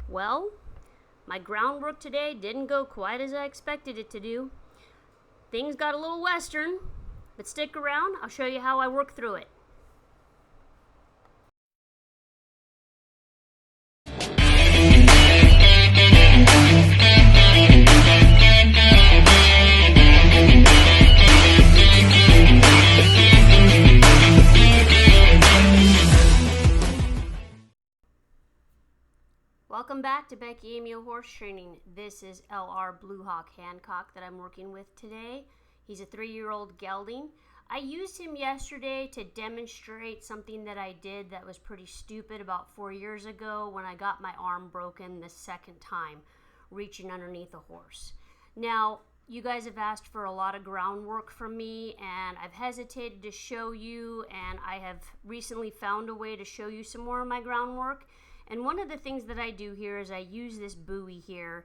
Well, my groundwork today didn't go quite as I expected it to do. Things got a little western, but stick around, I'll show you how I work through it. Welcome back to Becky, Amio Horse Training. This is LR Blue Hawk Hancock that I'm working with today. He's a 3-year-old gelding. I used him yesterday to demonstrate something that I did that was pretty stupid about 4 years ago when I got my arm broken the second time, reaching underneath a horse. Now, you guys have asked for a lot of groundwork from me, and I've hesitated to show you, and I have recently found a way to show you some more of my groundwork. And one of the things that I do here is I use this buoy here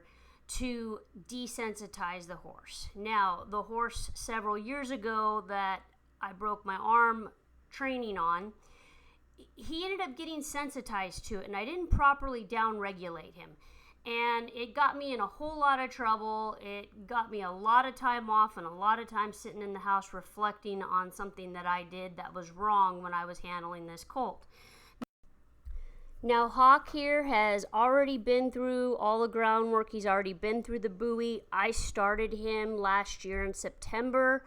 to desensitize the horse. Now, the horse several years ago that I broke my arm training on, he ended up getting sensitized to it, and I didn't properly down-regulate him. And it got me in a whole lot of trouble. It got me a lot of time off and a lot of time sitting in the house reflecting on something that I did that was wrong when I was handling this colt. Now, Hawk here has already been through all the groundwork. He's already been through the buoy. I started him last year in September,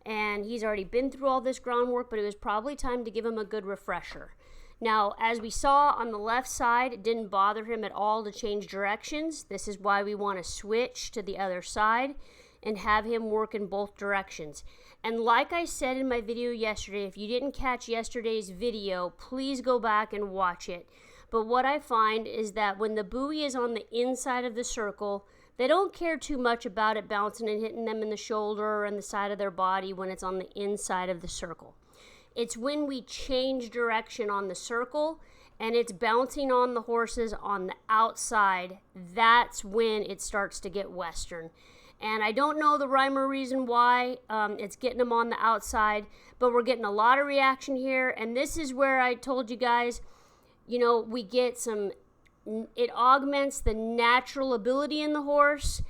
and he's already been through all this groundwork, but it was probably time to give him a good refresher. Now, as we saw on the left side, it didn't bother him at all to change directions. This is why we want to switch to the other side and have him work in both directions. And like I said in my video yesterday, if you didn't catch yesterday's video, please go back and watch it. But what I find is that when the buoy is on the inside of the circle, they don't care too much about it bouncing and hitting them in the shoulder or in the side of their body when it's on the inside of the circle. It's when we change direction on the circle and it's bouncing on the horses on the outside, that's when it starts to get western. And I don't know the rhyme or reason why it's getting them on the outside, but we're getting a lot of reaction here. And this is where I told you guys, you know, we get it augments the natural ability in the horse,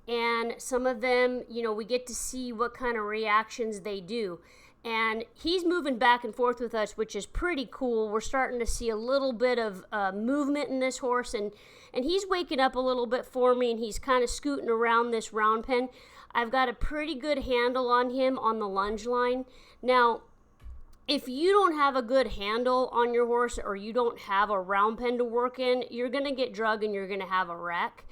and some of them, you know, we get to see what kind of reactions they do. And he's moving back and forth with us, which is pretty cool. We're starting to see a little bit of movement in this horse, and he's waking up a little bit for me, and he's kind of scooting around this round pen. I've got a pretty good handle on him on the lunge line. Now, if you don't have a good handle on your horse or you don't have a round pen to work in, you're going to get drug and you're going to have a wreck.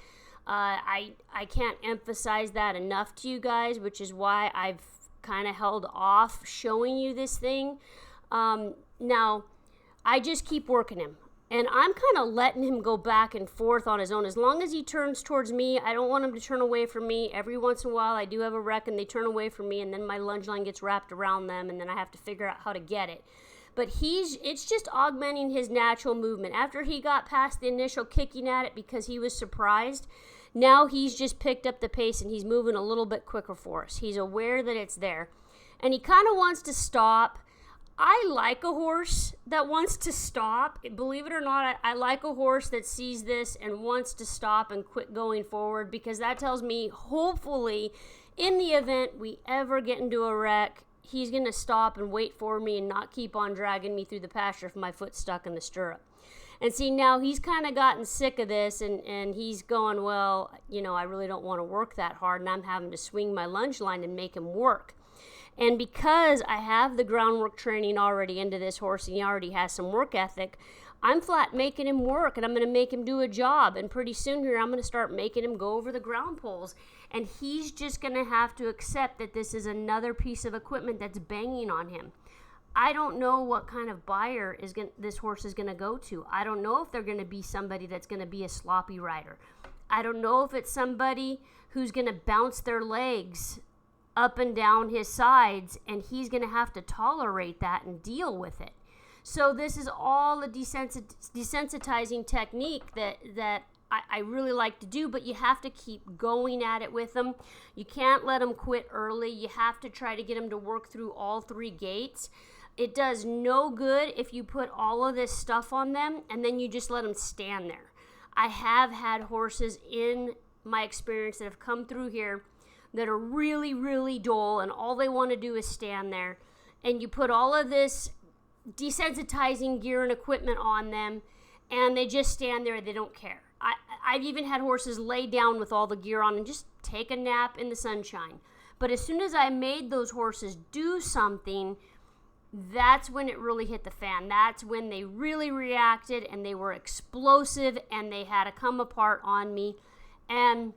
I can't emphasize that enough to you guys, which is why I've kind of held off showing you this thing. Now, I just keep working him. And I'm kind of letting him go back and forth on his own. As long as he turns towards me, I don't want him to turn away from me. Every once in a while, I do have a wreck and they turn away from me, and then my lunge line gets wrapped around them, and then I have to figure out how to get it. But it's just augmenting his natural movement. After he got past the initial kicking at it because he was surprised, now he's just picked up the pace and he's moving a little bit quicker for us. He's aware that it's there. And he kind of wants to stop. I like a horse that wants to stop. Believe it or not, I like a horse that sees this and wants to stop and quit going forward, because that tells me, hopefully, in the event we ever get into a wreck, he's going to stop and wait for me and not keep on dragging me through the pasture if my foot's stuck in the stirrup. And see, now he's kind of gotten sick of this, and he's going, well, you know, I really don't want to work that hard, and I'm having to swing my lunge line and make him work. And because I have the groundwork training already into this horse and he already has some work ethic, I'm flat making him work, and I'm going to make him do a job. And pretty soon here, I'm going to start making him go over the ground poles. And he's just going to have to accept that this is another piece of equipment that's banging on him. I don't know what kind of buyer this horse is going to go to. I don't know if they're going to be somebody that's going to be a sloppy rider. I don't know if it's somebody who's going to bounce their legs up and down his sides, and he's going to have to tolerate that and deal with it. So this is all a desensitizing technique that I really like to do, but you have to keep going at it with them. You can't let them quit early. You have to try to get them to work through all 3 gates. It does no good if you put all of this stuff on them and then you just let them stand there. I have had horses in my experience that have come through here that are really, really dull, and all they want to do is stand there. And you put all of this desensitizing gear and equipment on them, and they just stand there. They don't care. I've even had horses lay down with all the gear on and just take a nap in the sunshine. But as soon as I made those horses do something, that's when it really hit the fan. That's when they really reacted, and they were explosive, and they had to come apart on me. And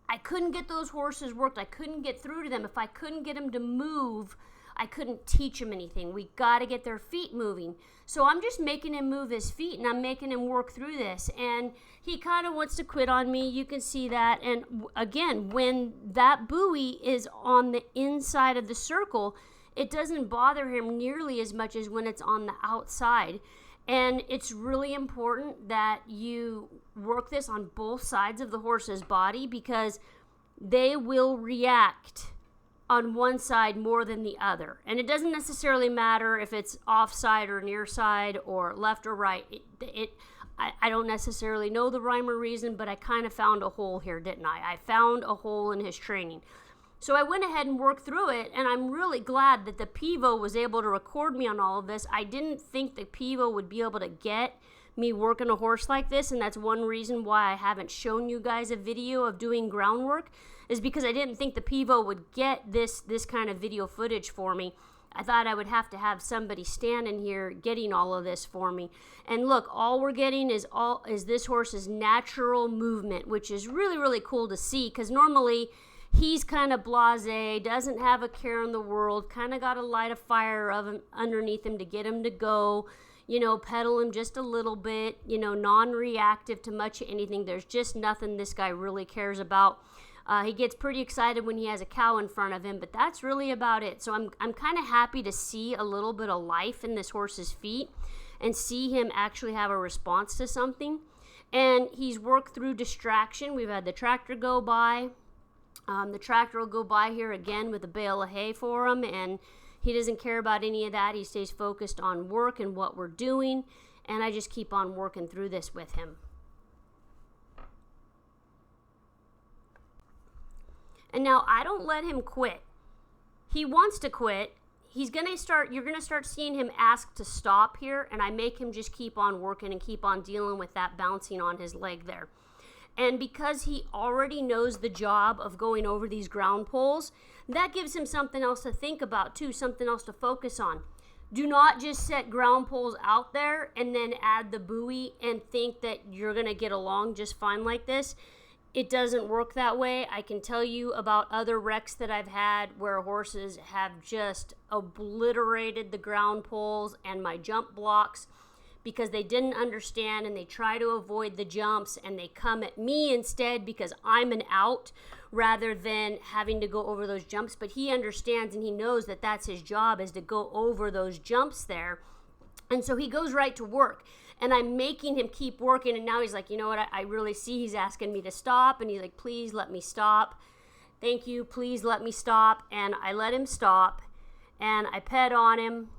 I couldn't get those horses worked. I couldn't get through to them. If I couldn't get them to move, I couldn't teach him anything. We got to get their feet moving. So I'm just making him move his feet, and I'm making him work through this. And he kind of wants to quit on me. You can see that. And again, when that buoy is on the inside of the circle, it doesn't bother him nearly as much as when it's on the outside. And it's really important that you work this on both sides of the horse's body, because they will react on one side more than the other. And it doesn't necessarily matter if it's offside or near side or left or right. I don't necessarily know the rhyme or reason, but I kind of found a hole here, didn't I? I found a hole in his training. So I went ahead and worked through it, and I'm really glad that the Pivo was able to record me on all of this. I didn't think the Pivo would be able to get me working a horse like this, and that's one reason why I haven't shown you guys a video of doing groundwork, is because I didn't think the Pivo would get this kind of video footage for me. I thought I would have to have somebody standing here getting all of this for me. And look, all we're getting is this horse's natural movement, which is really, really cool to see, because normally he's kind of blasé, doesn't have a care in the world, kind of got to light a fire underneath him to get him to go, pedal him just a little bit, non-reactive to much of anything. There's just nothing this guy really cares about. He gets pretty excited when he has a cow in front of him, but that's really about it. So I'm kind of happy to see a little bit of life in this horse's feet and see him actually have a response to something. And he's worked through distraction. We've had the tractor go by. The tractor will go by here again with a bale of hay for him, and he doesn't care about any of that. He stays focused on work and what we're doing, and I just keep on working through this with him. And now I don't let him quit. He wants to quit. You're going to start seeing him ask to stop here, and I make him just keep on working and keep on dealing with that bouncing on his leg there. And because he already knows the job of going over these ground poles, that gives him something else to think about too, something else to focus on. Do not just set ground poles out there and then add the buoy and think that you're going to get along just fine like this. It doesn't work that way. I can tell you about other wrecks that I've had where horses have just obliterated the ground poles and my jump blocks because they didn't understand, and they try to avoid the jumps, and they come at me instead because I'm an out rather than having to go over those jumps. But he understands, and he knows that that's his job, is to go over those jumps there. And so he goes right to work, and I'm making him keep working. And now he's like, you know what, I really see he's asking me to stop, and he's like, please let me stop. Thank you, please let me stop. And I let him stop, and I pet on him.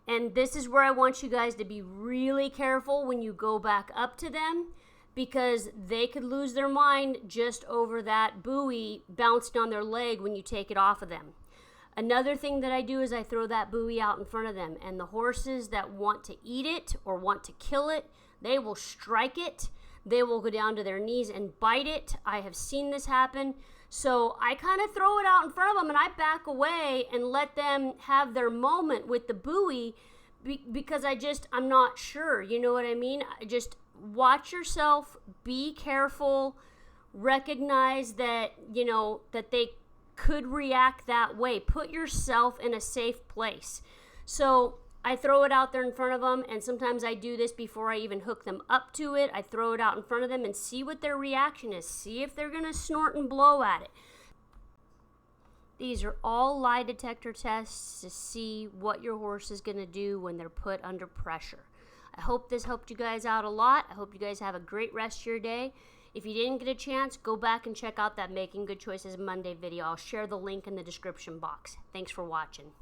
And this is where I want you guys to be really careful when you go back up to them, because they could lose their mind just over that buoy bouncing on their leg when you take it off of them. Another thing that I do is I throw that buoy out in front of them, and the horses that want to eat it or want to kill it, they will strike it. They will go down to their knees and bite it. I have seen this happen. So I kind of throw it out in front of them, and I back away and let them have their moment with the buoy because I'm not sure. You know what I mean? Just watch yourself, be careful, recognize that, that they could react that way. Put yourself in a safe place. So I throw it out there in front of them, and sometimes I do this before I even hook them up to it. I throw it out in front of them and see what their reaction is. See if they're going to snort and blow at it. These are all lie detector tests to see what your horse is going to do when they're put under pressure. I hope this helped you guys out a lot. I hope you guys have a great rest of your day. If you didn't get a chance, go back and check out that Making Good Choices Monday video. I'll share the link in the description box. Thanks for watching.